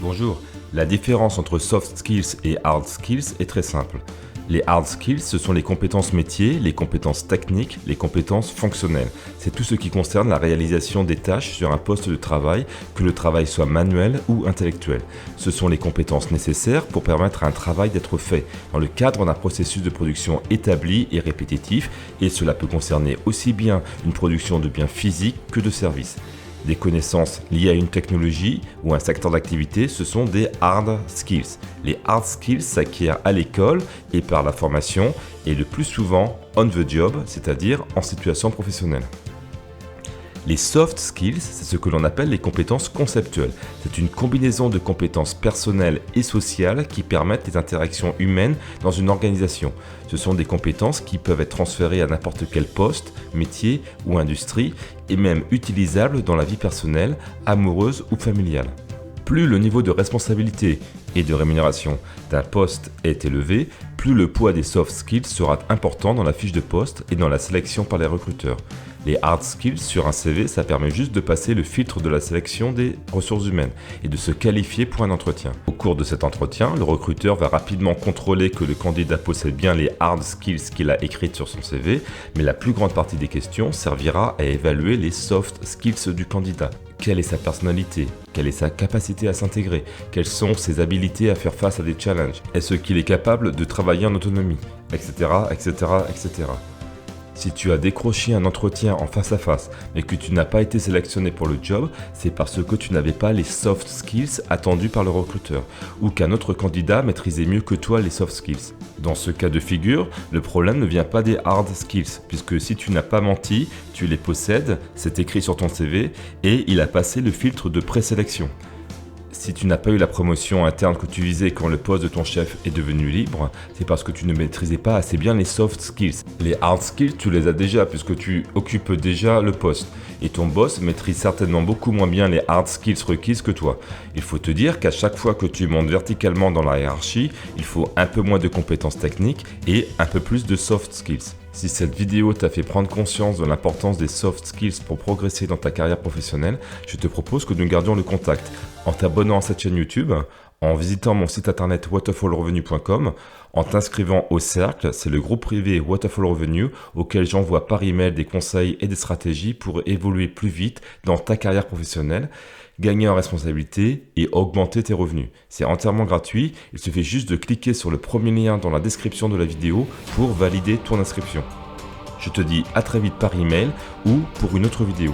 Bonjour, la différence entre soft skills et hard skills est très simple. Les hard skills, ce sont les compétences métiers, les compétences techniques, les compétences fonctionnelles. C'est tout ce qui concerne la réalisation des tâches sur un poste de travail, que le travail soit manuel ou intellectuel. Ce sont les compétences nécessaires pour permettre à un travail d'être fait dans le cadre d'un processus de production établi et répétitif, et cela peut concerner aussi bien une production de biens physiques que de services. Des connaissances liées à une technologie ou un secteur d'activité, ce sont des hard skills. Les hard skills s'acquièrent à l'école et par la formation et le plus souvent on the job, c'est-à-dire en situation professionnelle. Les soft skills, c'est ce que l'on appelle les compétences conceptuelles. C'est une combinaison de compétences personnelles et sociales qui permettent les interactions humaines dans une organisation. Ce sont des compétences qui peuvent être transférées à n'importe quel poste, métier ou industrie et même utilisables dans la vie personnelle, amoureuse ou familiale. Plus le niveau de responsabilité et de rémunération d'un poste est élevé, plus le poids des soft skills sera important dans la fiche de poste et dans la sélection par les recruteurs. Les hard skills sur un CV, ça permet juste de passer le filtre de la sélection des ressources humaines et de se qualifier pour un entretien. Au cours de cet entretien, le recruteur va rapidement contrôler que le candidat possède bien les hard skills qu'il a écrites sur son CV, mais la plus grande partie des questions servira à évaluer les soft skills du candidat. Quelle est sa personnalité? Quelle est sa capacité à s'intégrer? Quelles sont ses habilités à faire face à des challenges? Est-ce qu'il est capable de travailler en autonomie? Etc. etc. etc. Si tu as décroché un entretien en face à face, mais que tu n'as pas été sélectionné pour le job, c'est parce que tu n'avais pas les soft skills attendus par le recruteur, ou qu'un autre candidat maîtrisait mieux que toi les soft skills. Dans ce cas de figure, le problème ne vient pas des hard skills, puisque si tu n'as pas menti, tu les possèdes, c'est écrit sur ton CV, et il a passé le filtre de présélection. Si tu n'as pas eu la promotion interne que tu visais quand le poste de ton chef est devenu libre, c'est parce que tu ne maîtrisais pas assez bien les soft skills. Les hard skills, tu les as déjà puisque tu occupes déjà le poste. Et ton boss maîtrise certainement beaucoup moins bien les hard skills requises que toi. Il faut te dire qu'à chaque fois que tu montes verticalement dans la hiérarchie, il faut un peu moins de compétences techniques et un peu plus de soft skills. Si cette vidéo t'a fait prendre conscience de l'importance des soft skills pour progresser dans ta carrière professionnelle, je te propose que nous gardions le contact en t'abonnant à cette chaîne YouTube, en visitant mon site internet waterfallrevenu.com, en t'inscrivant au cercle, c'est le groupe privé Waterfall Revenu auquel j'envoie par email des conseils et des stratégies pour évoluer plus vite dans ta carrière professionnelle, gagner en responsabilité et augmenter tes revenus. C'est entièrement gratuit, il suffit juste de cliquer sur le premier lien dans la description de la vidéo pour valider ton inscription. Je te dis à très vite par email ou pour une autre vidéo.